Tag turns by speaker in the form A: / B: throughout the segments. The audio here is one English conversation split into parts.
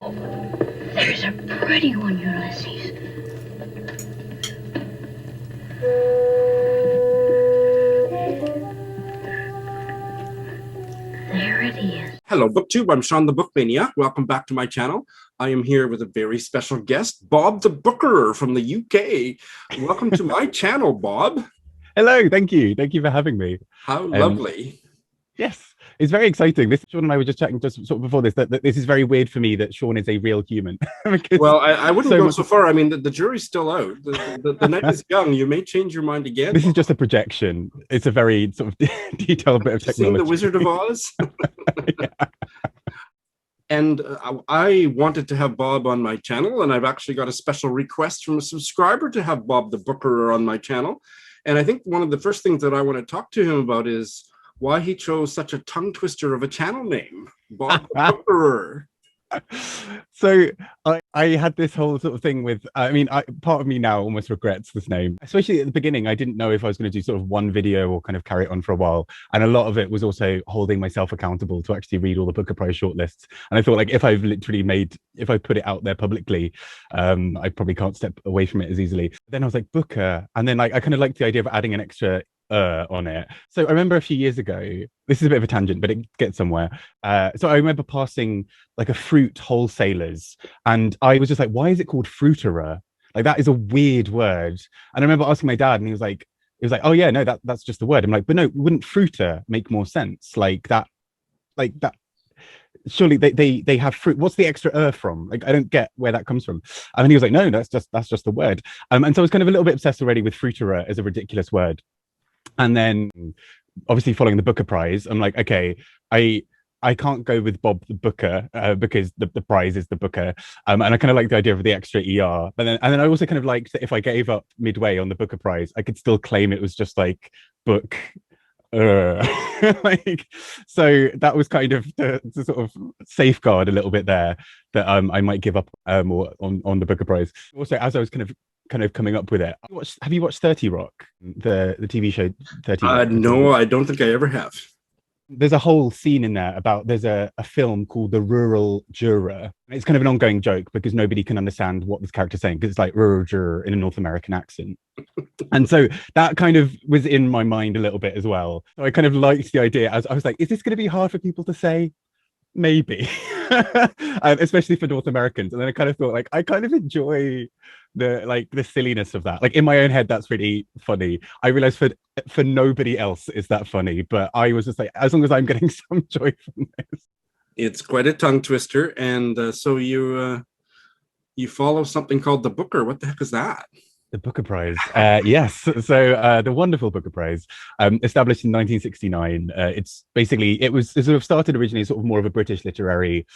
A: There's a pretty one, Ulysses. There it is.
B: Hello, BookTube. I'm Shawn the Book Maniac. Welcome back to my channel. I am here with a very special guest, Bob the Bookerer from the UK. Welcome to my channel, Bob.
C: Hello, thank you. Thank you for having me.
B: How lovely.
C: Yes, it's very exciting. Shawn and I were just chatting just sort of before this, that this is very weird for me that Shawn is a real human.
B: Well, I wouldn't go so far. I mean, the jury's still out. The night is young. You may change your mind again.
C: This is just a projection. It's a very sort of detailed bit of technology.
B: Seen The Wizard of Oz?
C: Yeah.
B: And I wanted to have Bob on my channel, and I've actually got a special request from a subscriber to have Bob the Bookerer on my channel. And I think one of the first things that I want to talk to him about is why he chose such a tongue twister of a channel name, Bob the Bookerer.
C: So I had this whole sort of thing with, part of me now almost regrets this name, especially at the beginning. I didn't know if I was going to do sort of one video or kind of carry it on for a while. And a lot of it was also holding myself accountable to actually read all the Booker Prize shortlists. And I thought, like, if I put it out there publicly, I probably can't step away from it as easily. Then I was like, Booker. And then I kind of liked the idea of adding an extra on it. So I remember a few years ago, this is a bit of a tangent, but it gets somewhere. So I remember passing like a fruit wholesalers, and I was just like, why is it called fruiterer? Like, that is a weird word. And I remember asking my dad, and he was like, oh yeah, no, that's just the word. I'm like, but no, wouldn't fruiter make more sense? Like that surely they have fruit. What's the extra from? Like, I don't get where that comes from. And he was like, no, that's just the word. And so I was kind of a little bit obsessed already with fruiterer as a ridiculous word. And then obviously following the Booker Prize, I'm like, okay, I can't go with Bob the Booker because the prize is the Booker. And I kind of like the idea of the extra ER. But then I also kind of liked that if I gave up midway on the Booker Prize, I could still claim it was just like book. Like, so that was kind of to sort of safeguard a little bit there that I might give up more on the Booker Prize. Also, as I was kind of coming up with it, have you watched 30 Rock, the TV show 30 Rock?
B: No, I don't think I ever have.
C: There's a whole scene in there about, there's a film called The Rural Juror. It's kind of an ongoing joke because nobody can understand what this character's saying because it's like rural juror in a North American accent. And so that kind of was in my mind a little bit as well. So I kind of liked the idea. I was like, is this going to be hard for people to say? Maybe. Especially for North Americans. And then I kind of thought, like, I kind of enjoy the silliness of that. Like, in my own head, that's really funny. I realized for nobody else is that funny, but I was just like, as long as I'm getting some joy from this.
B: It's quite a tongue twister. And so you follow something called the Booker. What the heck is that?
C: The Booker Prize, yes. So the wonderful Booker Prize, established in 1969. It's basically, it sort of started originally as sort of more of a British literary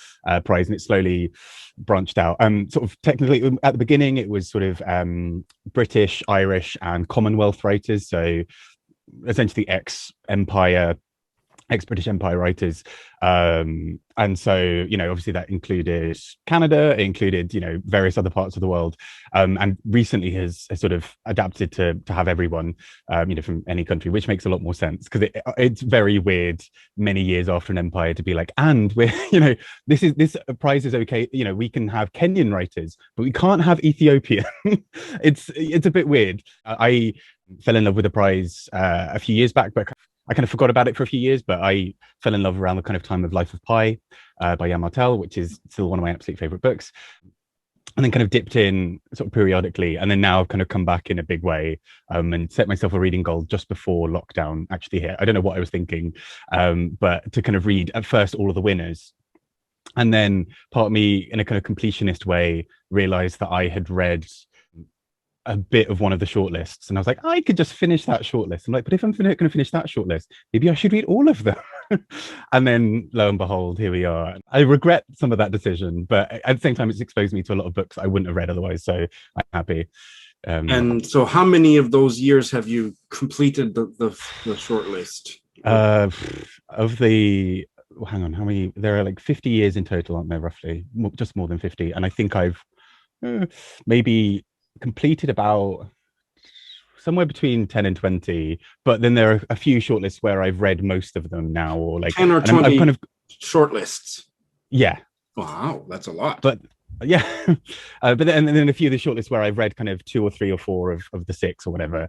C: prize, and it slowly branched out. Sort of technically, at the beginning, it was sort of British, Irish, and Commonwealth writers. So essentially ex-British Empire writers. And so, obviously that included Canada, it included, various other parts of the world. And recently has sort of adapted to have everyone, from any country, which makes a lot more sense because it's very weird many years after an empire to be like, and we're, this prize is okay. We can have Kenyan writers, but we can't have Ethiopian. It's a bit weird. I fell in love with the prize a few years back, but I kind of forgot about it for a few years, but I fell in love around the kind of time of Life of Pi by Jan Martel, which is still one of my absolute favorite books. And then kind of dipped in sort of periodically. And then now I've kind of come back in a big way and set myself a reading goal just before lockdown actually hit. I don't know what I was thinking, but to kind of read at first all of the winners. And then part of me, in a kind of completionist way, realized that I had read a bit of one of the shortlists, and I was like, I could just finish that shortlist. I'm like, but if I'm going to finish that shortlist, maybe I should read all of them. And then lo and behold, here we are. I regret some of that decision, but at the same time, it's exposed me to a lot of books I wouldn't have read otherwise. So I'm happy.
B: And so how many of those years have you completed the shortlist?
C: Of the, hang on, how many? There are like 50 years in total, aren't there, roughly? Just more than 50. And I think I've maybe completed about somewhere between 10 and 20, but then there are a few shortlists where I've read most of them now, or like
B: 10 or 20 kind of shortlists.
C: Yeah.
B: Wow, that's a lot.
C: But yeah, but then a few of the shortlists where I've read kind of 2 or 3 or 4 of the 6 or whatever,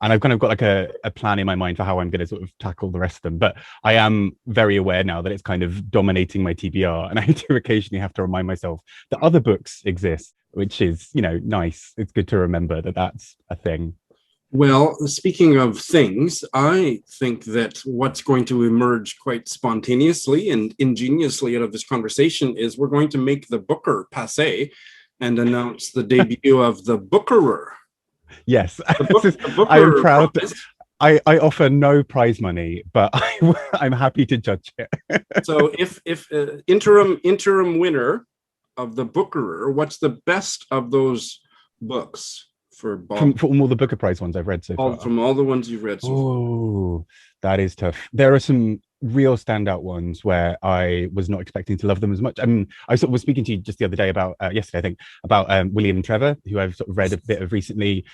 C: and I've kind of got like a plan in my mind for how I'm going to sort of tackle the rest of them. But I am very aware now that it's kind of dominating my TBR, and I do occasionally have to remind myself that other books exist, which is, you know, nice. It's good to remember that that's a thing.
B: Well, speaking of things, I think that what's going to emerge quite spontaneously and ingeniously out of this conversation is we're going to make the Booker passé and announce the debut of the Bookerer.
C: Yes,
B: Bookerer
C: I'm proud.
B: prize.
C: I offer no prize money, but I'm happy to judge it.
B: So if interim winner of the Bookerer, what's the best of those books?
C: From all the Booker Prize ones I've read so far.
B: From all the ones you've read so far.
C: Oh, that is tough. There are some real standout ones where I was not expecting to love them as much. I mean, I sort of was speaking to you just the other day about, yesterday, I think, about William and Trevor, who I've sort of read a bit of recently,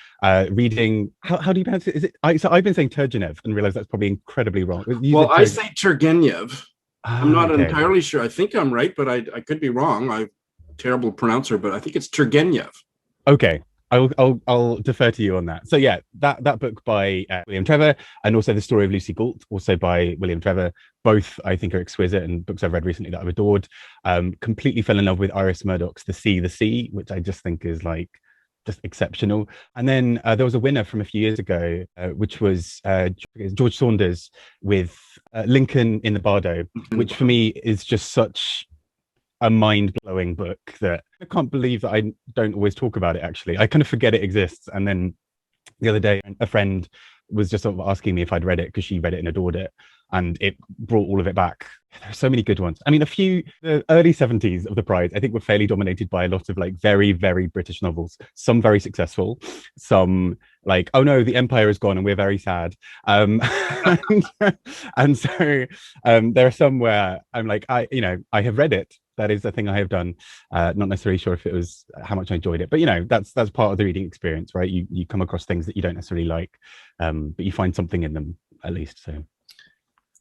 C: reading, how do you pronounce it? So I've been saying Turgenev and realized that's probably incredibly wrong.
B: Well, I say Turgenev. I'm not
C: okay.
B: entirely sure. I think I'm right, but I could be wrong. I'm a terrible pronouncer, but I think it's Turgenev.
C: Okay. I'll defer to you on that. So yeah, that book by William Trevor, and also The Story of Lucy Gault, also by William Trevor, both I think are exquisite and books I've read recently that I've adored. Completely fell in love with Iris Murdoch's The Sea, which I just think is like just exceptional. And then there was a winner from a few years ago, which was George Saunders with Lincoln in the Bardo, which for me is just such a mind-blowing book that I can't believe that I don't always talk about it. Actually, I kind of forget it exists. And then the other day, a friend was just sort of asking me if I'd read it because she read it and adored it, and it brought all of it back. There are so many good ones. I mean, the early 70s of the prize, I think, were fairly dominated by a lot of like very, very British novels. Some very successful, some like, oh no, the empire is gone and we're very sad. And so there are some where I'm like, I have read it. That is a thing I have done. Not necessarily sure if it was how much I enjoyed it, but that's part of the reading experience, right? You come across things that you don't necessarily like, but you find something in them at least. So.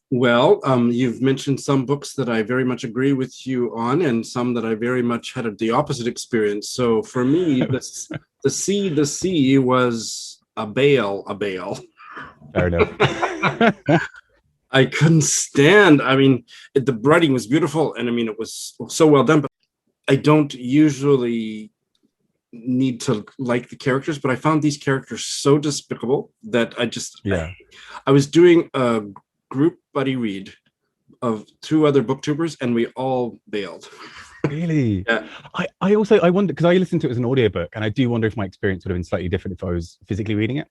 B: Well, you've mentioned some books that I very much agree with you on, and some that I very much had the opposite experience. So for me, the sea was a bale.
C: Fair enough.
B: I couldn't stand. I mean, the writing was beautiful, and I mean, it was so well done. But I don't usually need to like the characters, but I found these characters so despicable that I was doing a group buddy read of 2 other booktubers, and we all bailed.
C: Really?
B: Yeah.
C: I wonder, because I listened to it as an audiobook, and I do wonder if my experience would have been slightly different if I was physically reading it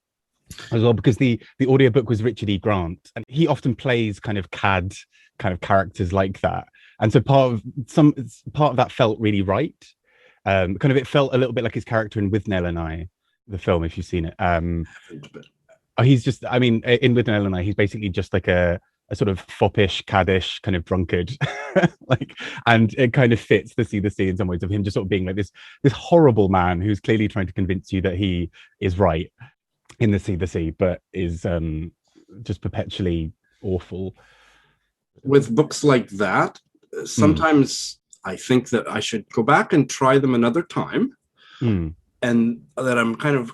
C: as well, because the audiobook was Richard E. Grant, and he often plays kind of cad kind of characters like that, and so part of that felt really right. It felt a little bit like his character in With Nell and I, the film, if you've seen it. He's just, I mean, in With Nell and I, he's basically just like a sort of foppish, caddish kind of drunkard, and it kind of fits the sea in some ways, of him just sort of being like this horrible man who's clearly trying to convince you that he is right in the sea, but is just perpetually awful.
B: With books like that, sometimes I think that I should go back and try them another time, and that I'm kind of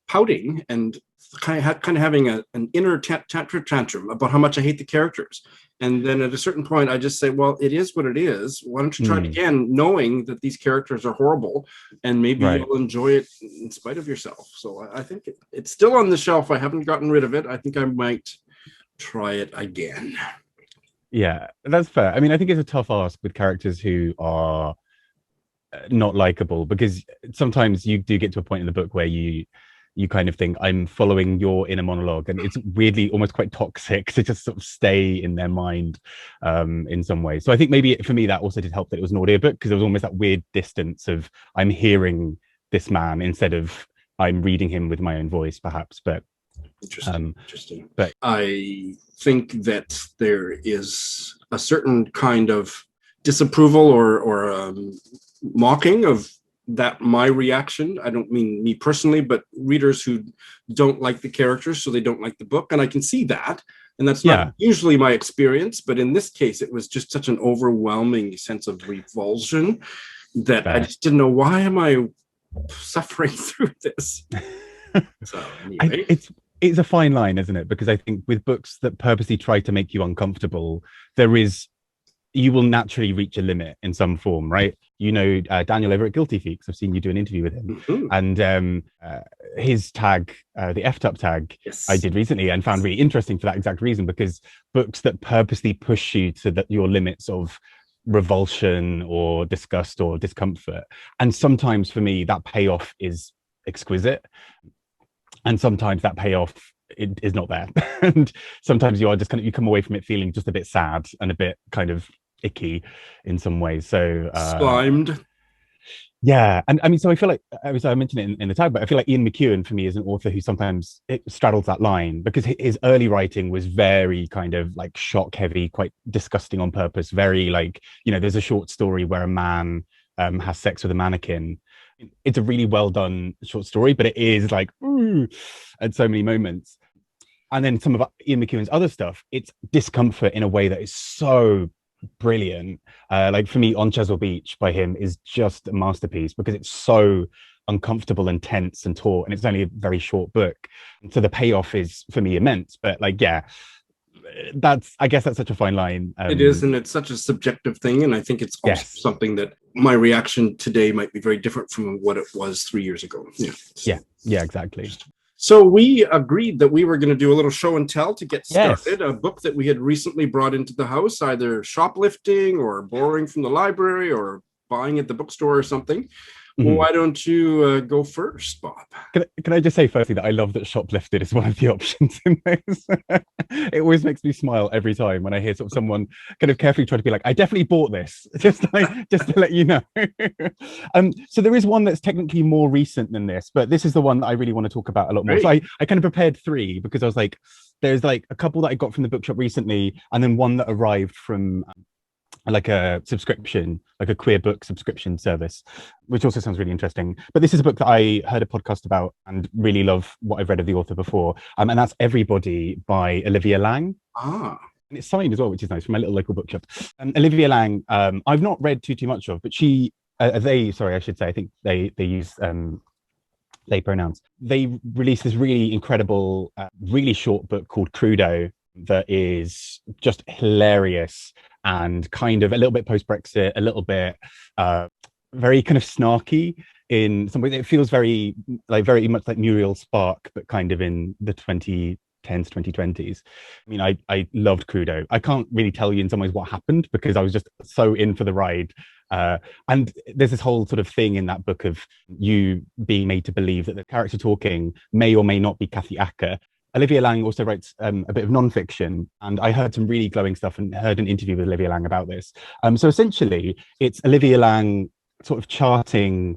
B: pouting and kind of having an inner tantrum about how much I hate the characters. And then at a certain point, I just say, well, it is what it is. Why don't you try it again, knowing that these characters are horrible, and maybe you'll enjoy it in spite of yourself. So I think it's still on the shelf. I haven't gotten rid of it. I think I might try it again.
C: Yeah, that's fair. I mean, I think it's a tough ask with characters who are not likable, because sometimes you do get to a point in the book where you kind of think, I'm following your inner monologue, and it's weirdly almost quite toxic to just sort of stay in their mind in some way. So I think maybe for me that also did help that it was an audiobook, because there was almost that weird distance of I'm hearing this man instead of I'm reading him with my own voice, perhaps. But
B: Interesting. But I think that there is a certain kind of disapproval or mocking of that my reaction. I don't mean me personally, but readers who don't like the characters, so they don't like the book, and I can see that. And that's not usually my experience, but in this case, it was just such an overwhelming sense of revulsion that I just didn't know, why am I suffering through this? So anyway.
C: It's a fine line, isn't it? Because I think with books that purposely try to make you uncomfortable, you will naturally reach a limit in some form, right? You know, Daniel over at Guilty Feet, I've seen you do an interview with him. And his tag, the F-Up tag, I did recently and found really interesting for that exact reason, because books that purposely push you to your limits of revulsion or disgust or discomfort. And sometimes for me, that payoff is exquisite. And sometimes that payoff is not there. And sometimes you are just you come away from it feeling just a bit sad and a bit kind of icky in some ways. So
B: slimed.
C: Yeah. And I mean, so I feel like, I mentioned it in the tag, but I feel like Ian McEwan for me is an author who sometimes it straddles that line, because his early writing was very kind of like shock heavy, quite disgusting on purpose, very like, you know, there's a short story where a man has sex with a mannequin. It's a really well done short story, but it is like, ooh, at so many moments. And then some of Ian McEwan's other stuff, it's discomfort in a way that is so brilliant. Like for me, On Chesil Beach by him is just a masterpiece, because it's so uncomfortable and tense and taut, and it's only a very short book. So the payoff is for me immense. But like, yeah, I guess that's such a fine line.
B: It is, and it's such a subjective thing, and I think it's also something that my reaction today might be very different from what it was 3 years ago.
C: Yeah, exactly.
B: So we agreed that we were going to do a little show and tell to get started. A book that we had recently brought into the house, either shoplifting or borrowing from the library or buying at the bookstore or something. Well, why don't you go first, Bob?
C: Can I just say firstly that I love that shoplifted is one of the options in this. It always makes me smile every time when I hear sort of someone kind of carefully try to be like, I definitely bought this, just to let you know. So there is one that's technically more recent than this, but this is the one that I really want to talk about a lot more. Great. So I kind of prepared three, because I was like, there's like a couple that I got from the bookshop recently, and then one that arrived from like a subscription, like a queer book subscription service, which also sounds really interesting. But this is a book that I heard a podcast about and really love what I've read of the author before. And that's Everybody by Olivia Laing. And it's signed as well, which is nice, from my little local bookshop. Olivia Laing, I've not read too much of, but I should say, I think they use they pronouns. They released this really incredible, really short book called Crudo that is just hilarious and kind of a little bit post-Brexit, a little bit very kind of snarky in some ways. It feels very much like Muriel Spark, but kind of in the 2010s, 2020s. I mean, I loved Crudo. I can't really tell you in some ways what happened, because I was just so in for the ride. And there's this whole sort of thing in that book of you being made to believe that the character talking may or may not be Kathy Acker. Olivia Laing also writes a bit of non-fiction, and I heard some really glowing stuff and heard an interview with Olivia Laing about this. So essentially, it's Olivia Laing sort of charting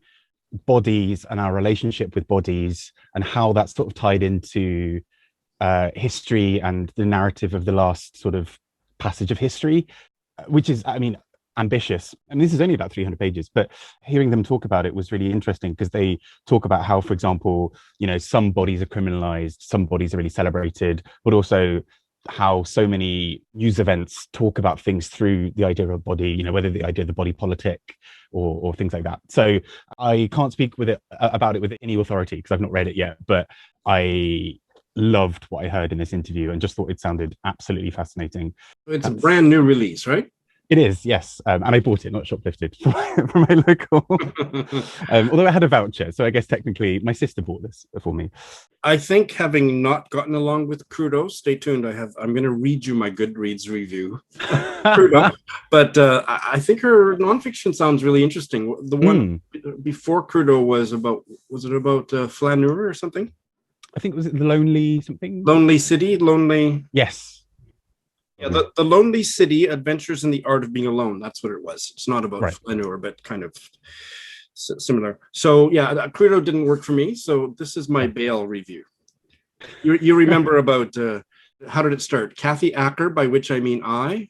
C: bodies and our relationship with bodies and how that's sort of tied into history and the narrative of the last sort of passage of history, which is, I mean, ambitious. I mean, this is only about 300 pages, but hearing them talk about it was really interesting, because they talk about how, for example, you know, some bodies are criminalized, some bodies are really celebrated, but also how so many news events talk about things through the idea of a body, you know, whether the idea of the body politic or things like that. So I can't speak about it with any authority, because I've not read it yet, but I loved what I heard in this interview and just thought it sounded absolutely fascinating.
B: It's a brand new release, right?
C: It is, yes. And I bought it, not shoplifted, from my local. Although I had a voucher, so I guess technically my sister bought this for me.
B: I think, having not gotten along with Crudo, stay tuned. I'm going to read you my Goodreads review. Crudo, but I think her nonfiction sounds really interesting. The one before Crudo was about Flaneur or something?
C: I think, was it The Lonely something?
B: Lonely City?
C: Yes.
B: Yeah, the Lonely City, Adventures in the Art of Being Alone. That's what it was. It's not about Flaneur, but kind of similar. So yeah, Crudo didn't work for me. So this is my Bale review. You remember about, how did it start? Kathy Acker, by which I mean I?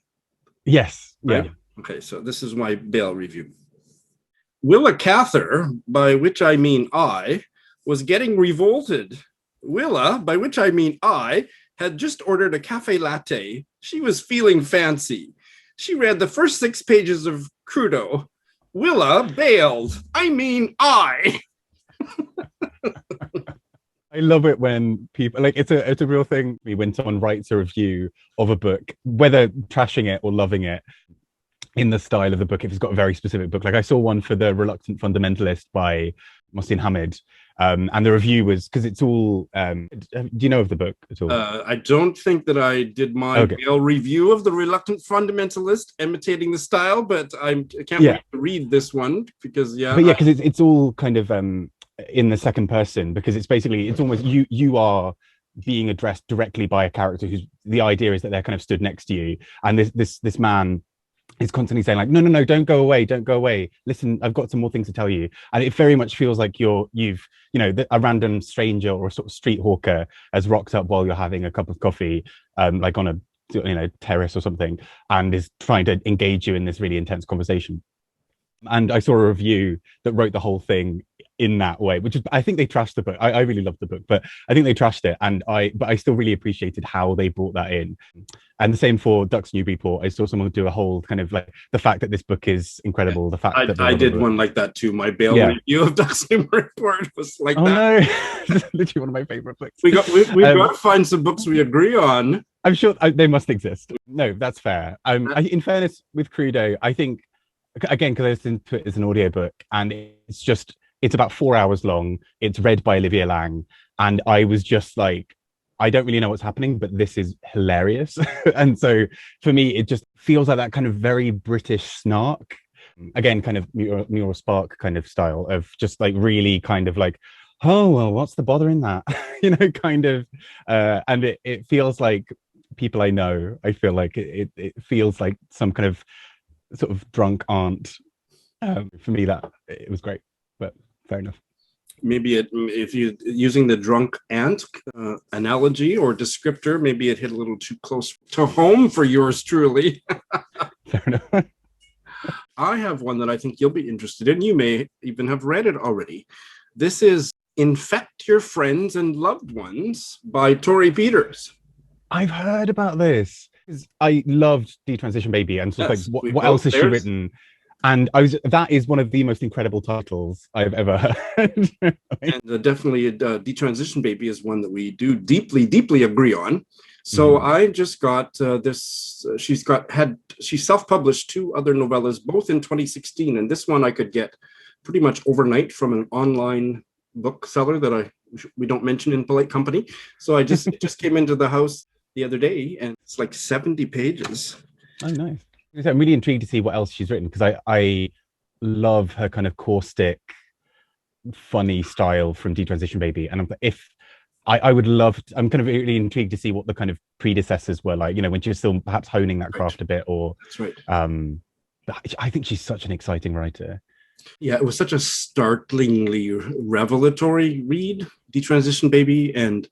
C: Yes.
B: Right?
C: Yeah.
B: Okay, so this is my Bale review. Willa Cather, by which I mean I, was getting revolted. Willa, by which I mean I, had just ordered a cafe latte. She was feeling fancy. She read the first 6 pages of Crudo. Willa bailed. I
C: love it when people like it's a real thing when someone writes a review of a book, whether trashing it or loving it, in the style of the book if it's got a very specific book. Like I saw one for The Reluctant Fundamentalist by Mohsin Hamid, and the review was because it's all do you know of the book at all?
B: I don't think that I did my review of The Reluctant Fundamentalist imitating the style, but I can't wait to read this one because because
C: it's all kind of in the second person, because it's basically it's almost you are being addressed directly by a character who's, the idea is that they're kind of stood next to you, and this man is constantly saying like, no, don't go away, listen, I've got some more things to tell you. And it very much feels like you've a random stranger or a sort of street hawker has rocked up while you're having a cup of coffee, like on a terrace or something, and is trying to engage you in this really intense conversation. And I saw a review that wrote the whole thing in that way, which is, I think they trashed the book. I really loved the book, but I think they trashed it. But I still really appreciated how they brought that in. And the same for Ducks Newburyport. I saw someone do a whole kind of like the fact that this book is incredible. The fact that
B: I did one like that too. My bail review of Ducks Newburyport was like that.
C: No, literally one of my favorite books.
B: We've got to find some books we agree on.
C: I'm sure they must exist. No, that's fair. In fairness, with Crudo, I think, again, because I listened to it as an audiobook, and it's about 4 hours long. It's read by Olivia Laing, and I was just like, I don't really know what's happening, but this is hilarious. And so for me, it just feels like that kind of very British snark, again, kind of Muriel Spark kind of style of just like really kind of like, oh well, what's the bother in that? Kind of, and it feels like people I know. I feel like it feels like some kind of sort of drunk aunt. For me, that it was great, but fair enough.
B: Maybe if you using the drunk aunt analogy or descriptor, maybe it hit a little too close to home for yours truly.
C: Fair enough.
B: I have one that I think you'll be interested in. You may even have read it already. This is Infect Your Friends and Loved Ones by Tóibín.
C: I've heard about this. I loved Detransition Baby, and so yes, like, what else has she written? And that is one of the most incredible titles I've ever heard.
B: And definitely Detransition Baby is one that we do deeply agree on. So I just got this. She self-published 2 other novellas, both in 2016, and this one I could get pretty much overnight from an online bookseller that we don't mention in polite company. So I just came into the house the other day, and it's like 70 pages.
C: Oh, nice. I'm really intrigued to see what else she's written, because I love her kind of caustic, funny style from Detransition Baby. And if I would love, I'm kind of really intrigued to see what the kind of predecessors were like, when she was still perhaps honing that craft a bit, or
B: that's right.
C: I think she's such an exciting writer.
B: Yeah, it was such a startlingly revelatory read, Detransition Baby, and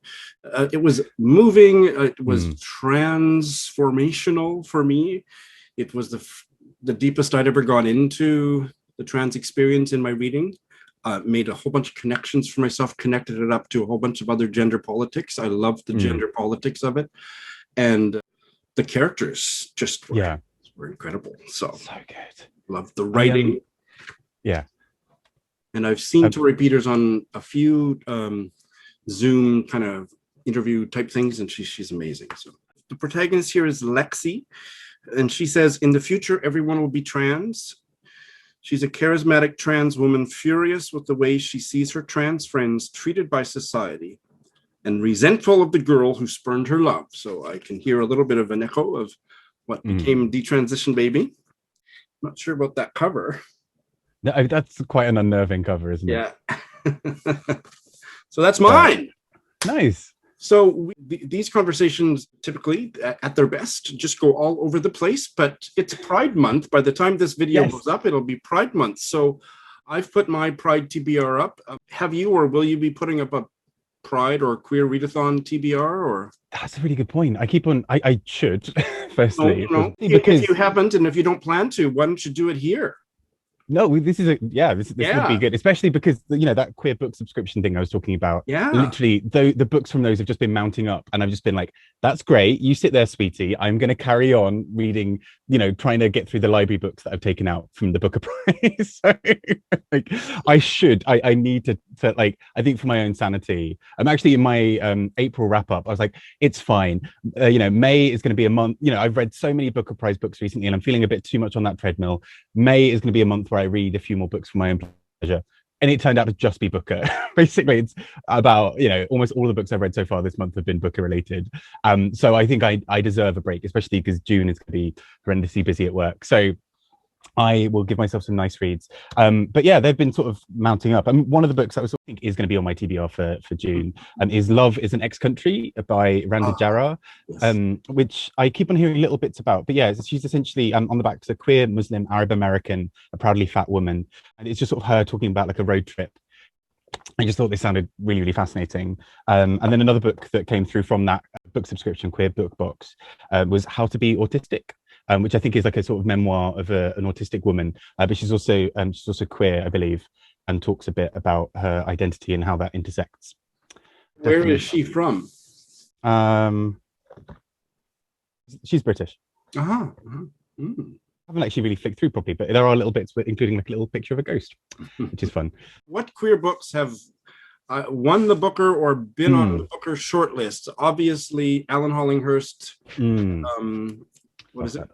B: it was moving. It was transformational for me. It was the deepest I'd ever gone into the trans experience in my reading. Made a whole bunch of connections for myself, connected it up to a whole bunch of other gender politics. I loved the gender politics of it. And the characters just were incredible. So
C: good.
B: Loved the writing.
C: Yeah.
B: And I've seen Tóibín on a few Zoom kind of interview type things, and she's amazing. So the protagonist here is Lexi. And she says, in the future, everyone will be trans. She's a charismatic trans woman, furious with the way she sees her trans friends treated by society, and resentful of the girl who spurned her love. So I can hear a little bit of an echo of what became Detransition Baby. Not sure about that cover.
C: No, that's quite an unnerving cover, isn't it?
B: Yeah. So that's mine.
C: Nice.
B: So these conversations typically at their best just go all over the place, but it's Pride Month. By the time this video goes up, it'll be Pride Month. So I've put my Pride TBR up. Have you, or will you be putting up a Pride or Queer Readathon TBR? Or
C: that's a really good point. I should, firstly.
B: No. Because if you haven't, and if you don't plan to, why don't you do it here?
C: No, this is this would be good, especially because that queer book subscription thing I was talking about.
B: Yeah.
C: Literally, the books from those have just been mounting up, and I've just been like, "That's great. You sit there, sweetie. I'm going to carry on reading. Trying to get through the library books that I've taken out from the Booker Prize." So, like, I need to like. I think for my own sanity, I'm actually in my April wrap up. I was like, it's fine. May is going to be a month. I've read so many Booker Prize books recently, and I'm feeling a bit too much on that treadmill. May is going to be a month where I read a few more books for my own pleasure. And it turned out to just be Booker. Basically, it's about, almost all the books I've read so far this month have been Booker related. So I think I deserve a break, especially because June is going to be horrendously busy at work. So I will give myself some nice reads. But yeah, they've been sort of mounting up. One of the books that I think is going to be on my TBR for June is Love is an Ex-Country by Randa Jarrar, which I keep on hearing little bits about. But yeah, she's essentially on the back, it's a queer Muslim Arab American, a proudly fat woman. And it's just sort of her talking about like a road trip. I just thought this sounded really, really fascinating. And then another book that came through from that book subscription, Queer Book Box, was How to Be Autistic. Which I think is like a sort of memoir of an autistic woman, but she's also queer, I believe, and talks a bit about her identity and how that intersects.
B: Where is she from?
C: She's British.
B: Uh-huh.
C: I haven't actually really flicked through properly, but there are little bits, including like a little picture of a ghost, which is fun.
B: What queer books have won the Booker or been on the Booker shortlist? Obviously, Alan Hollinghurst. What is it?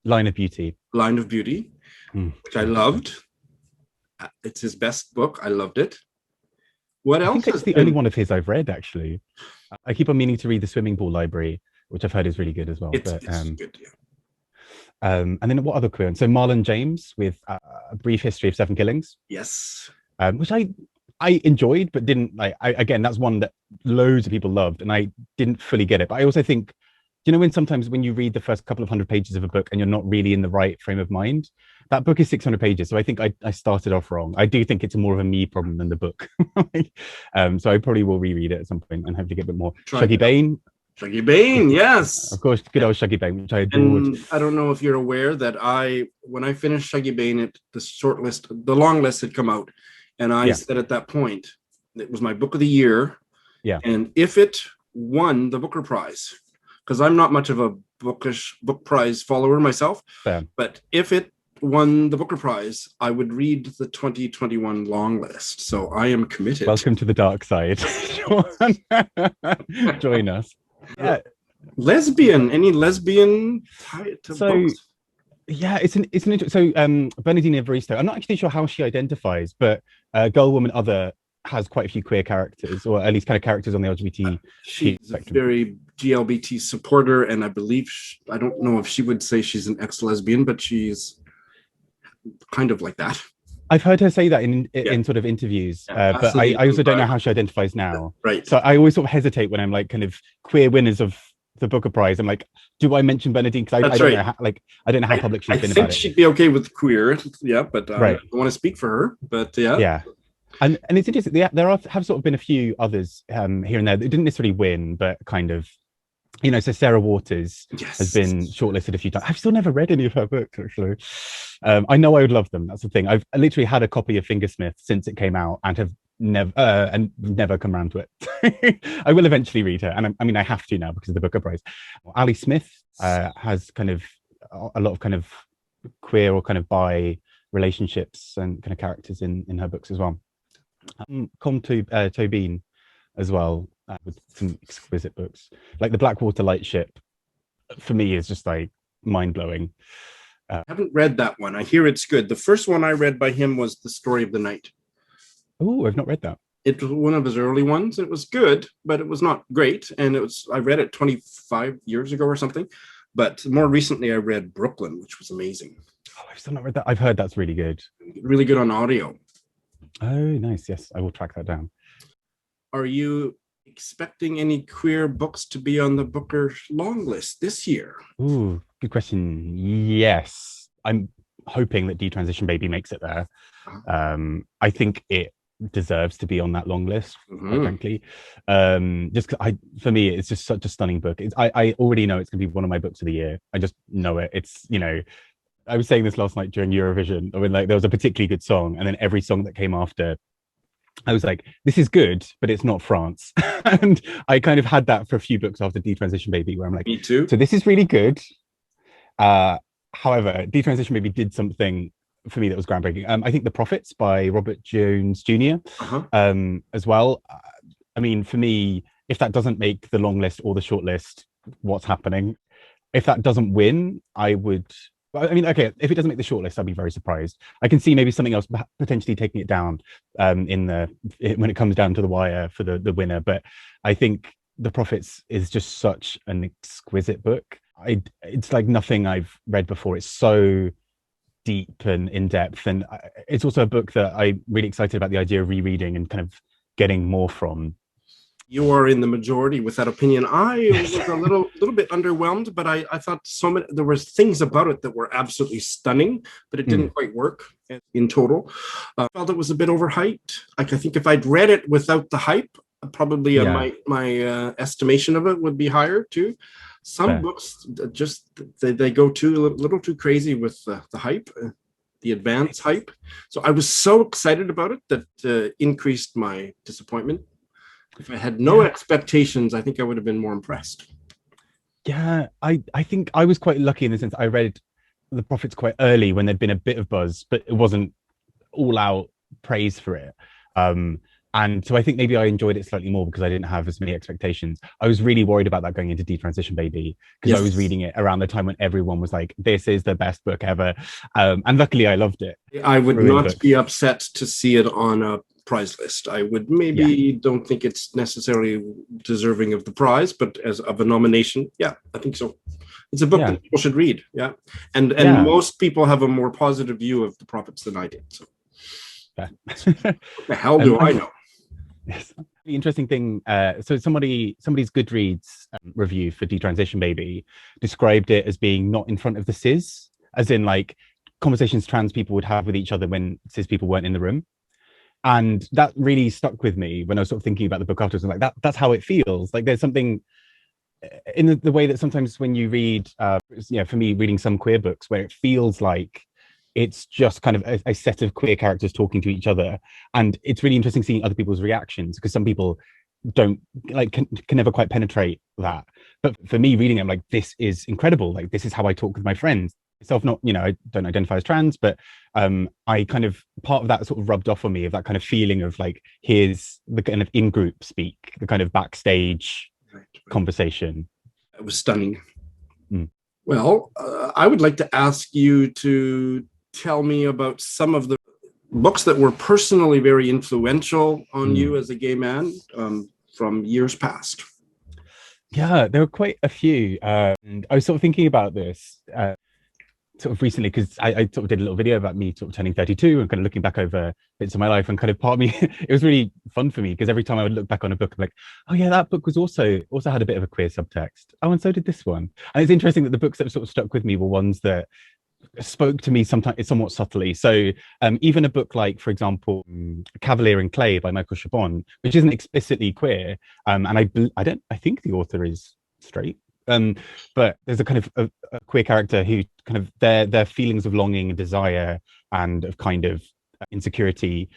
C: Line of Beauty.
B: Line of Beauty, which I loved. It's his best book. I loved it. What else? I think
C: it's the only one of his I've read, actually. I keep on meaning to read The Swimming Pool Library, which I've heard is really good as well.
B: It's good, yeah.
C: And then what other queer? So Marlon James with A Brief History of Seven Killings.
B: Yes.
C: Which I enjoyed, but didn't like. Again, that's one that loads of people loved, and I didn't fully get it. But I also think, when sometimes when you read the first couple of 100 pages of a book and you're not really in the right frame of mind, that book is 600 pages. So I think I started off wrong. I do think it's more of a me problem than the book. So I probably will reread it at some point and hopefully get a bit more. Tóibín.
B: Tóibín, yes.
C: Of course, good old Tóibín, which I adored.
B: And I don't know if you're aware that when I finished Tóibín, the long list had come out. And I said at that point, it was my book of the year.
C: Yeah.
B: And if it won the Booker Prize, because I'm not much of a book prize follower myself, but if it won the Booker Prize, I would read the 2021 long list. So I am committed.
C: Welcome to the dark side. Join us. Yeah.
B: Lesbian? Any lesbian type of books?
C: Yeah, it's an so Bernardina Evaristo. I'm not actually sure how she identifies, but Girl, Woman, Other has quite a few queer characters, or at least kind of characters on the LGBT.
B: She's spectrum. A very GLBT supporter, and I believe I don't know if she would say she's an ex-lesbian, but she's kind of like that.
C: I've heard her say that in sort of interviews, but I also don't know how she identifies now.
B: Right.
C: So I always sort of hesitate when I'm like kind of queer winners of the Booker Prize. I'm like, do I mention Bernadine? Because I don't know how, I don't know how public she's been about it. I think she'd
B: be okay with queer, but I don't want to speak for her. But yeah.
C: And it's interesting. There have sort of been a few others here and there that didn't necessarily win, but kind of, so Sarah Waters has been shortlisted a few times. I've still never read any of her books, actually. I know I would love them. That's the thing. I've literally had a copy of Fingersmith since it came out and have never come around to it. I will eventually read her. And I have to now because of the Booker Prize. Ali Smith has kind of a lot of kind of queer or kind of bi relationships and kind of characters in her books as well. Colm Tóibín as well, with some exquisite books like the Blackwater Lightship. For me, is just like mind-blowing.
B: I haven't read that one. I hear it's good. The first one I read by him was The Story of the Night.
C: Oh, I've not read that.
B: It was one of his early ones. It was good, but it was not great. And I read it 25 years ago or something. But more recently, I read Brooklyn, which was amazing.
C: Oh, I've still not read that. I've heard that's really good.
B: Really good on audio.
C: Oh, nice. Yes, I will track that down.
B: Are you expecting any queer books to be on the Booker long list this year?
C: Ooh, good question. Yes. I'm hoping that Detransition Baby makes it there. I think it deserves to be on that long list, quite frankly. Just for me, it's just such a stunning book. I already know it's going to be one of my books of the year. I just know it. It's, I was saying this last night during Eurovision. I mean, like there was a particularly good song, and then every song that came after, I was like, this is good, but it's not France. And I kind of had that for a few books after Detransition Baby, where I'm like,
B: Me too.
C: so this is really good. However, Detransition Baby did something for me that was groundbreaking. I think The Prophets by Robert Jones Jr. As well. I mean, for me, if that doesn't make the long list or the short list, what's happening? If that doesn't win, I would. I mean, okay, if it doesn't make the shortlist, I'd be very surprised. I can see maybe something else potentially taking it down when it comes down to the wire for the winner. But I think The Prophets is just such an exquisite book. It's like nothing I've read before. It's so deep and in depth, and it's also a book that I'm really excited about the idea of rereading and kind of getting more from.
B: You are in the majority with that opinion. I was a little bit underwhelmed, but I thought there were things about it that were absolutely stunning, but it didn't quite work in total. I felt it was a bit overhyped. Like, I think if I'd read it without the hype, probably my estimation of it would be higher too. Some books just they go a little too crazy with the hype, the advanced hype. So I was so excited about it that increased my disappointment. If I had no expectations, I think I would have been more impressed.
C: Yeah, I think I was quite lucky in the sense I read The Prophets quite early when there'd been a bit of buzz, but it wasn't all out praise for it. And so I think maybe I enjoyed it slightly more because I didn't have as many expectations. I was really worried about that going into Detransition Baby because I was reading it around the time when everyone was like, this is the best book ever. And luckily I loved it.
B: I would not be upset to see it on a prize list. I would don't think it's necessarily deserving of the prize, but as of a nomination, I think so. It's a book that people should read. And most people have a more positive view of The Prophets than I did. So what the hell do I know?
C: Yes. The interesting thing, so somebody's Goodreads review for Detransition Baby described it as being not in front of the cis, as in like conversations trans people would have with each other when cis people weren't in the room. And that really stuck with me when I was sort of thinking about the book afterwards. And like that's how it feels. Like there's something in the way that sometimes when you read, for me, reading some queer books where it feels like it's just kind of a set of queer characters talking to each other. And it's really interesting seeing other people's reactions because some people don't like can never quite penetrate that. But for me, reading it, I'm like, this is incredible. Like this is how I talk with my friends. Myself, not, I don't identify as trans, but I kind of, part of that sort of rubbed off on me, of that kind of feeling of like, here's the kind of in-group speak, the kind of backstage conversation.
B: It was stunning. Well, I would like to ask you to tell me about some of the books that were personally very influential on you as a gay man from years past.
C: Yeah, there were quite a few. And I was sort of thinking about this sort of recently because I sort of did a little video about me sort of turning 32 and kind of looking back over bits of my life, and kind of part of me, it was really fun for me because every time I would look back on a book, I'm like, oh yeah, that book was also had a bit of a queer subtext. Oh, and so did this one. And it's interesting that the books that sort of stuck with me were ones that spoke to me sometimes somewhat subtly. So even a book like, for example, Kavalier and Clay by Michael Chabon, which isn't explicitly queer, and I think the author is straight, but there's a kind of a queer character who kind of their feelings of longing and desire and of kind of insecurity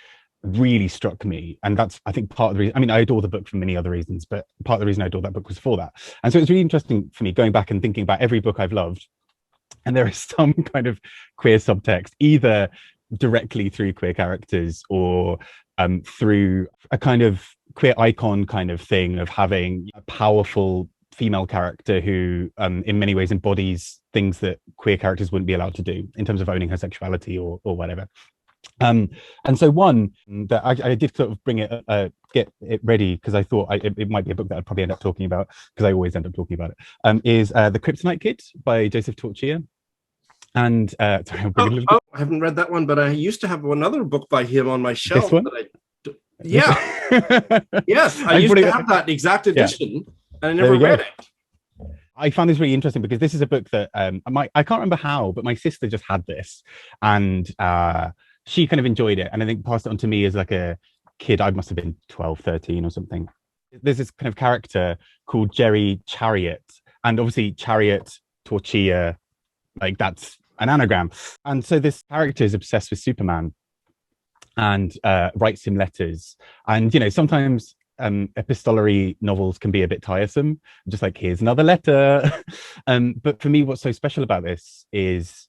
C: really struck me. And that's, I think, part of the reason. I mean, I adore the book for many other reasons, but part of the reason I adore that book was for that. And so it's really interesting for me going back and thinking about every book I've loved, and there is some kind of queer subtext, either directly through queer characters or through a kind of queer icon kind of thing of having a powerful female character who in many ways embodies things that queer characters wouldn't be allowed to do in terms of owning her sexuality or whatever. And so one that I did sort of bring it, get it ready because I thought it might be a book that I'd probably end up talking about, because I always end up talking about it, is The Kryptonite Kid by Joseph Torchia. And sorry,
B: I haven't read that one, but I used to have another book by him on my shelf.
C: This one?
B: Yes, I used to have that exact edition, and I never read it.
C: I found this really interesting because this is a book that I can't remember how, but my sister just had this, and she kind of enjoyed it, and I think passed it on to me as like a kid. I must have been 12, 13 or something. There's this kind of character called Jerry Chariot, and obviously Chariot, Torchia, like that's an anagram. And so this character is obsessed with Superman and writes him letters. And, sometimes epistolary novels can be a bit tiresome, just like, here's another letter. But for me, what's so special about this is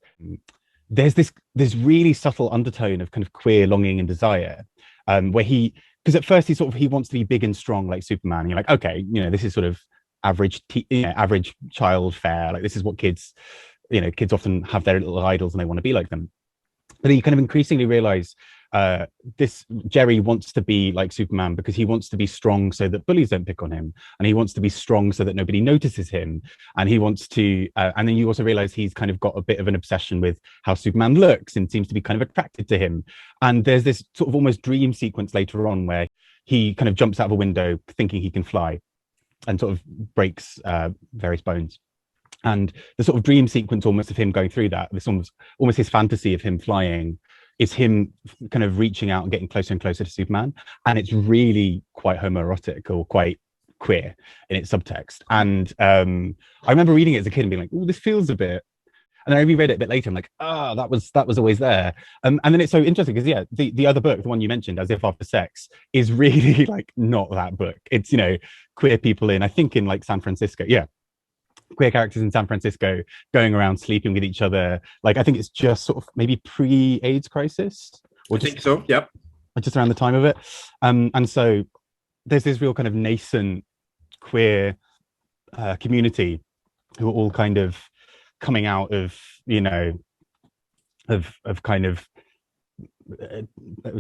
C: there's this really subtle undertone of kind of queer longing and desire, where because at first he wants to be big and strong like Superman. And you're like, okay, this is sort of average child fare. Like, this is what kids often have their little idols and they want to be like them. But you kind of increasingly realize this Jerry wants to be like Superman because he wants to be strong so that bullies don't pick on him, and he wants to be strong so that nobody notices him, and he wants to and then you also realize he's kind of got a bit of an obsession with how Superman looks and seems to be kind of attracted to him. And there's this sort of almost dream sequence later on where he kind of jumps out of a window thinking he can fly and sort of breaks various bones. And the sort of dream sequence almost of him going through that, this almost his fantasy of him flying, is him kind of reaching out and getting closer and closer to Superman. And it's really quite homoerotic or quite queer in its subtext. And I remember reading it as a kid and being like, oh, this feels a bit. And then I reread it a bit later. I'm like, that was always there. And then it's so interesting because, the other book, the one you mentioned, As If After Sex, is really like not that book. It's, queer people in like San Francisco. Yeah. Queer characters in San Francisco going around sleeping with each other. Like, I think it's just sort of maybe pre-AIDS crisis. Or
B: I think so, yep.
C: Just around the time of it. And so there's this real kind of nascent queer community who are all kind of coming out of, of kind of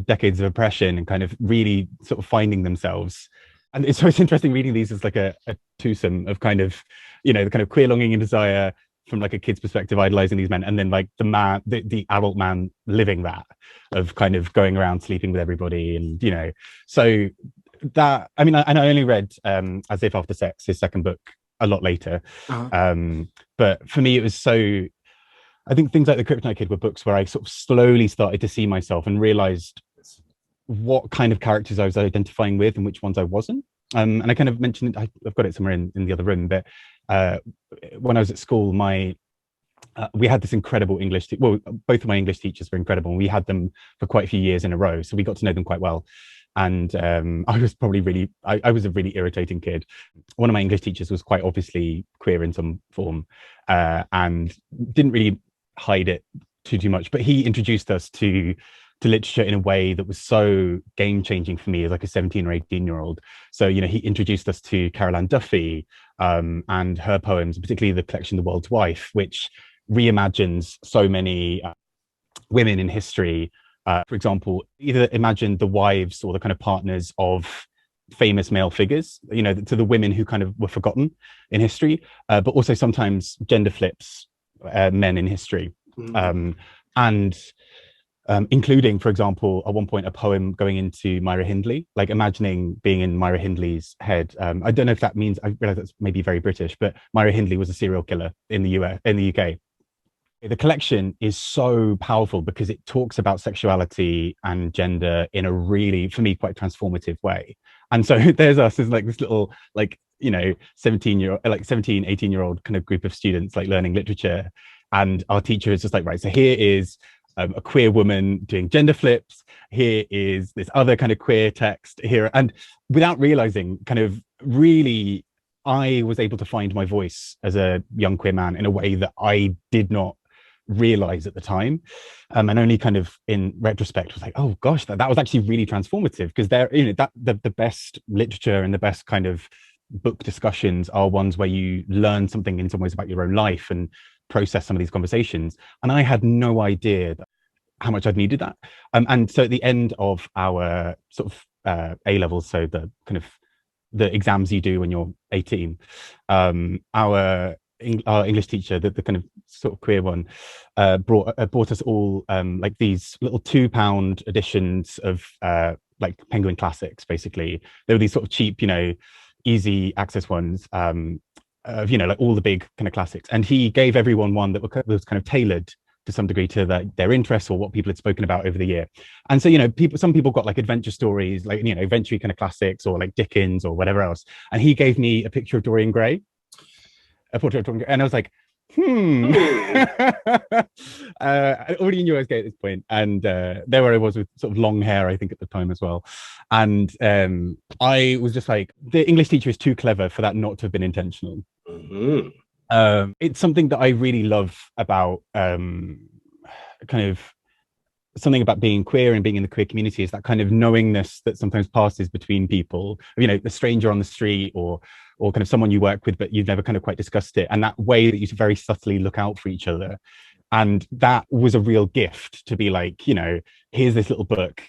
C: decades of oppression and kind of really sort of finding themselves. And it's interesting reading these as like a twosome of kind of, the kind of queer longing and desire from like a kid's perspective, idolizing these men, and then like the adult man living that, of kind of going around sleeping with everybody. And, so that, I mean, I only read As If After Sex, his second book, a lot later. But for me, it was so, I think things like The Kryptonite Kid were books where I sort of slowly started to see myself and realized what kind of characters I was identifying with and which ones I wasn't. And I kind of mentioned it, I've got it somewhere in the other room, but when I was at school, we had this incredible English, both of my English teachers were incredible, and we had them for quite a few years in a row, so we got to know them quite well. And I was probably I was a really irritating kid. One of my English teachers was quite obviously queer in some form, and didn't really hide it too much, but he introduced us to literature in a way that was so game-changing for me as like a 17 or 18-year-old. So, he introduced us to Carol Ann Duffy and her poems, particularly the collection The World's Wife, which reimagines so many women in history. For example, either imagine the wives or the kind of partners of famous male figures, to the women who kind of were forgotten in history, but also sometimes gender flips men in history. And including, for example, at one point, a poem going into Myra Hindley, like imagining being in Myra Hindley's head. I don't know if that means, I realize that's maybe very British, but Myra Hindley was a serial killer in the UK. The collection is so powerful because it talks about sexuality and gender in a really, for me, quite transformative way. And so there's us as like this little, 17, 18-year-old kind of group of students like learning literature. And our teacher is just like, right, so here is a queer woman doing gender flips. Here is this other kind of queer text here. And without realizing, kind of really, I was able to find my voice as a young queer man in a way that I did not realize at the time. And only kind of in retrospect was like, oh gosh, that was actually really transformative, because the best literature and the best kind of book discussions are ones where you learn something in some ways about your own life and process some of these conversations. And I had no idea how much I'd needed that. And so at the end of our sort of A levels, so the kind of the exams you do when you're 18, our English teacher, the kind of sort of queer one, brought us all like these little £2 editions of like Penguin Classics. Basically, they were these sort of cheap, easy access ones, of like all the big kind of classics. And he gave everyone one that was kind of tailored to some degree to their interests or what people had spoken about over the year. And so, some people got like adventure stories, like, adventure kind of classics, or like Dickens or whatever else. And he gave me a picture of Dorian Gray, a portrait of Dorian Gray. And I was like, I already knew I was gay at this point, and there I was with sort of long hair, I think, at the time as well. And I was just like, the English teacher is too clever for that not to have been intentional.
B: Mm-hmm.
C: It's something that I really love about kind of something about being queer and being in the queer community, is that kind of knowingness that sometimes passes between people, you know, the stranger on the street, or kind of someone you work with, but you've never kind of quite discussed it. And that way that you very subtly look out for each other. And that was a real gift, to be like, you know, here's this little book,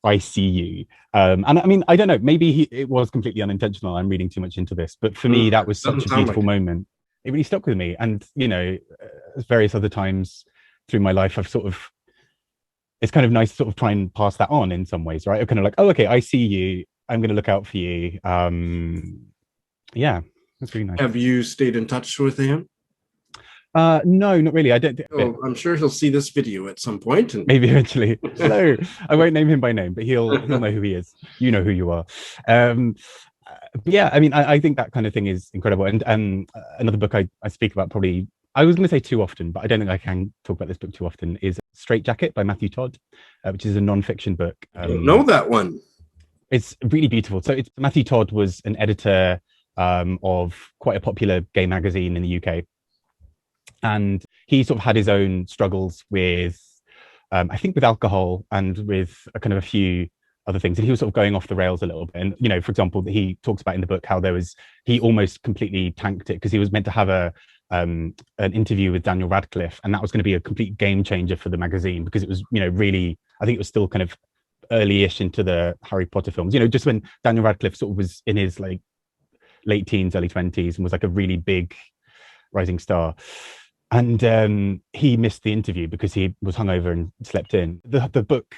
C: I see you. And I mean, I don't know, maybe it was completely unintentional. I'm reading too much into this, but for me, that was such a beautiful moment. It really stuck with me. And, you know, various other times through my life, I've sort of, it's kind of nice to sort of try and pass that on in some ways, right? I'm kind of like, oh, okay, I see you. I'm going to look out for you. Yeah, that's really nice.
B: Have you stayed in touch with him?
C: No, not really. I don't.
B: Oh, I'm sure he'll see this video at some point, and
C: maybe eventually. Hello, I won't name him by name, but he'll know who he is. You know who you are. Yeah, I mean, I think that kind of thing is incredible. And another book I speak about, probably, I was going to say too often, but I don't think I can talk about this book too often, is Straight Jacket by Matthew Todd, which is a non-fiction book.
B: I don't know that one.
C: It's really beautiful. So Matthew Todd was an editor of quite a popular gay magazine in the UK. And he sort of had his own struggles with, I think, with alcohol and with a kind of a few other things. And he was sort of going off the rails a little bit. And, you know, for example, he talks about in the book how he almost completely tanked it because he was meant to have an interview with Daniel Radcliffe. And that was going to be a complete game changer for the magazine, because it was, you know, really, I think it was still kind of early-ish into the Harry Potter films, you know, just when Daniel Radcliffe sort of was in his like late teens, early 20s, and was like a really big rising star. And he missed the interview because he was hungover and slept in. The book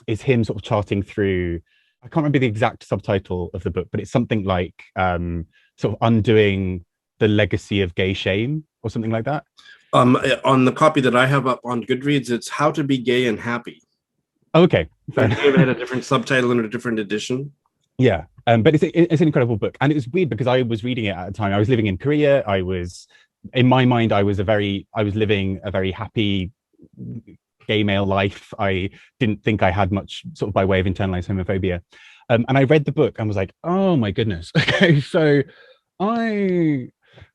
C: is him sort of charting through, I can't remember the exact subtitle of the book, but it's something like sort of undoing the legacy of gay shame or something like that.
B: On the copy that I have up on Goodreads, it's How to Be Gay and Happy.
C: Oh, okay.
B: It had a different subtitle and a different edition.
C: Yeah, but it's an incredible book. And it was weird because I was reading it at a time. I was living in Korea. In my mind, I was living a very happy gay male life. I didn't think I had much sort of by way of internalized homophobia. And I read the book and was like, oh my goodness. Okay, so I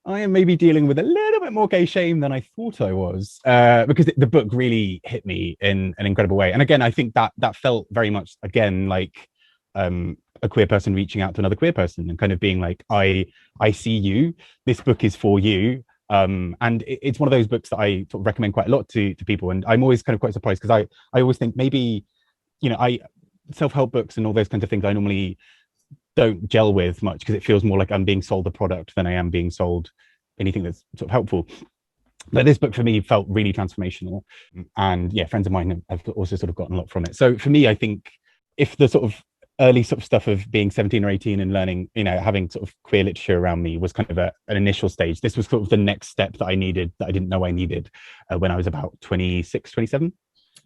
C: am maybe dealing with a little bit more gay shame than I thought I was, because the book really hit me in an incredible way. And again, I think that felt very much, again, like a queer person reaching out to another queer person and kind of being like, I see you, this book is for you. And it's one of those books that I sort of recommend quite a lot to people. And I'm always kind of quite surprised because I always think maybe, you know, self-help books and all those kinds of things I normally don't gel with much because it feels more like I'm being sold a product than I am being sold anything that's sort of helpful. But this book for me felt really transformational. And yeah, friends of mine have also sort of gotten a lot from it. So for me, I think if the sort of early sort of stuff of being 17 or 18 and learning, you know, having sort of queer literature around me was kind of an initial stage, this was sort of the next step that I needed, that I didn't know I needed when I was about 26, 27.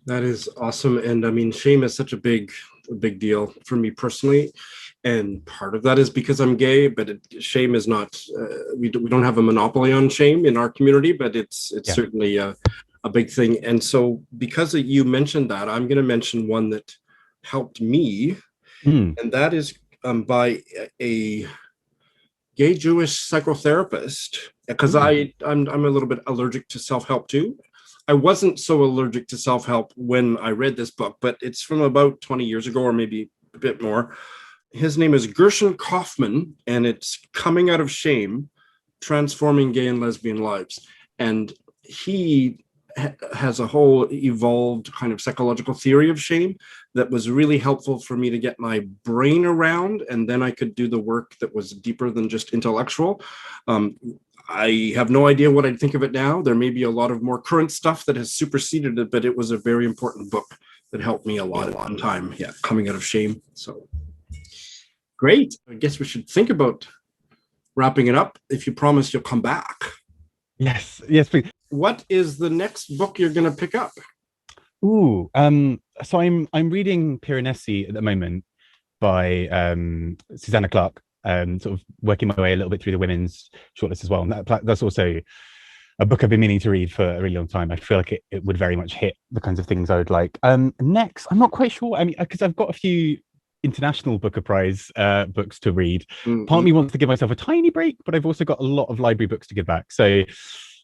B: That is awesome. And I mean, shame is such a big deal for me personally. And part of that is because I'm gay, but shame is not, we don't have a monopoly on shame in our community, but it's certainly a big thing. And so because you mentioned that, I'm going to mention one that helped me. And that is by a gay Jewish psychotherapist, because I'm a little bit allergic to self-help too. I wasn't so allergic to self-help when I read this book, but it's from about 20 years ago or maybe a bit more. His name is Gershon Kaufman, and it's Coming Out of Shame, Transforming Gay and Lesbian Lives. And he has a whole evolved kind of psychological theory of shame that was really helpful for me to get my brain around, and then I could do the work that was deeper than just intellectual. I have no idea what I'd think of it now. There may be a lot of more current stuff that has superseded it, but it was a very important book that helped me a lot at one time. Yeah, Coming Out of Shame. So great. I guess we should think about wrapping it up. If you promise you'll come back.
C: Yes, please.
B: What is the next book you're going to pick up?
C: So I'm reading Piranesi at the moment by Susanna Clarke, sort of working my way a little bit through the women's shortlist as well. And that's also a book I've been meaning to read for a really long time. I feel like it would very much hit the kinds of things I would like. Next, I'm not quite sure. I mean, because I've got a few international Booker Prize books to read. Part of me wants to give myself a tiny break, but I've also got a lot of library books to give back. So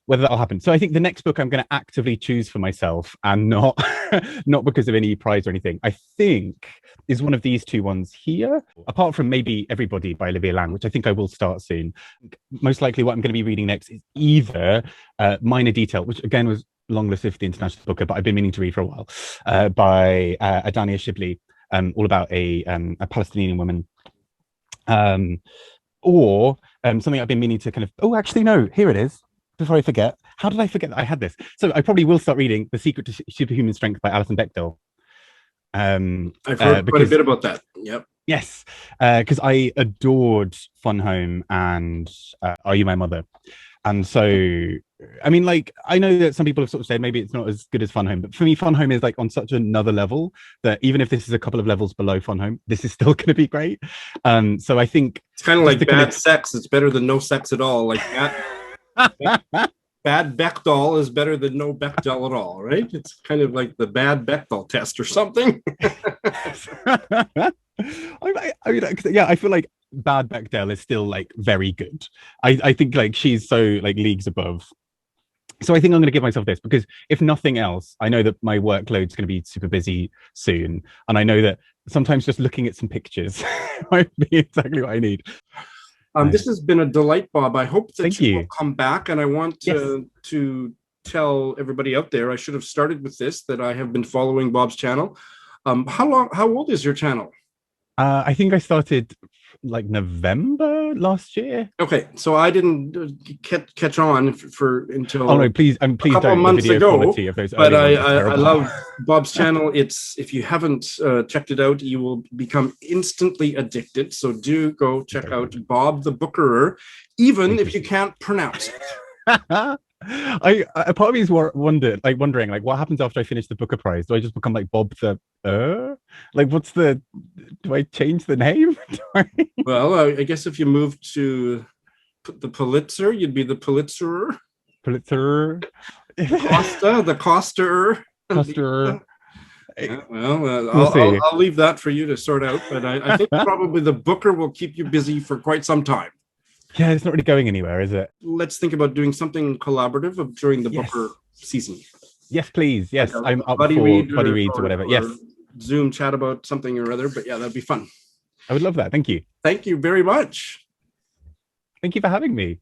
C: whether that'll happen. So I think the next book I'm going to actively choose for myself, and not not because of any prize or anything, I think is one of these two ones here, apart from maybe Everybody by Olivia Laing, which I think I will start soon. Most likely what I'm going to be reading next is either Minor Detail, which again was longlisted for the International Booker, but I've been meaning to read for a while, by Adania Shibli, all about a Palestinian woman. Or something I've been meaning to kind of, oh, actually, no, here it is. Before I forget, how did I forget that I had this? So I probably will start reading The Secret to Superhuman Strength by Alison Bechdel.
B: I've heard quite a bit about that. Yep.
C: Yes, because I adored Fun Home and Are You My Mother? And so, I mean, like, I know that some people have sort of said maybe it's not as good as Fun Home, but for me, Fun Home is like on such another level that even if this is a couple of levels below Fun Home, this is still going to be great. So I think
B: it's kind of like bad sex. It's better than no sex at all. Like that. Bad Bechdel is better than no Bechdel at all, right? It's kind of like the bad Bechdel test or something.
C: I mean, yeah, I feel like bad Bechdel is still like very good. I think like she's so like leagues above. So I think I'm going to give myself this because if nothing else, I know that my workload's going to be super busy soon, and I know that sometimes just looking at some pictures might be exactly what I need.
B: This has been a delight, Bob. I hope that you will come back, and I want to tell everybody out there, I should have started with this, that I have been following Bob's channel. How old is your channel?
C: I think I started like November last year.
B: Okay, so I didn't catch on until
C: no, please
B: a couple of months ago. But I love Bob's channel. It's, if you haven't checked it out, you will become instantly addicted. So do go check out Bob the Bookerer, even if you can't pronounce it.
C: A part of me is wondering like what happens after I finish the Booker Prize? Do I just become like Bob the like do I change the name?
B: Well, I guess if you move to the Pulitzer, you'd be the Pulitzerer. The Coster. Yeah, well, I'll leave that for you to sort out, but I think probably the Booker will keep you busy for quite some time.
C: Yeah, it's not really going anywhere, is it?
B: Let's think about doing something collaborative during the Booker season.
C: Yes, please. Yes,
B: like
C: I'm up
B: buddy
C: for
B: read
C: buddy reads or whatever. Yes.
B: Zoom chat about something or other, but yeah, that'd be fun.
C: I would love that. Thank you.
B: Thank you very much.
C: Thank you for having me.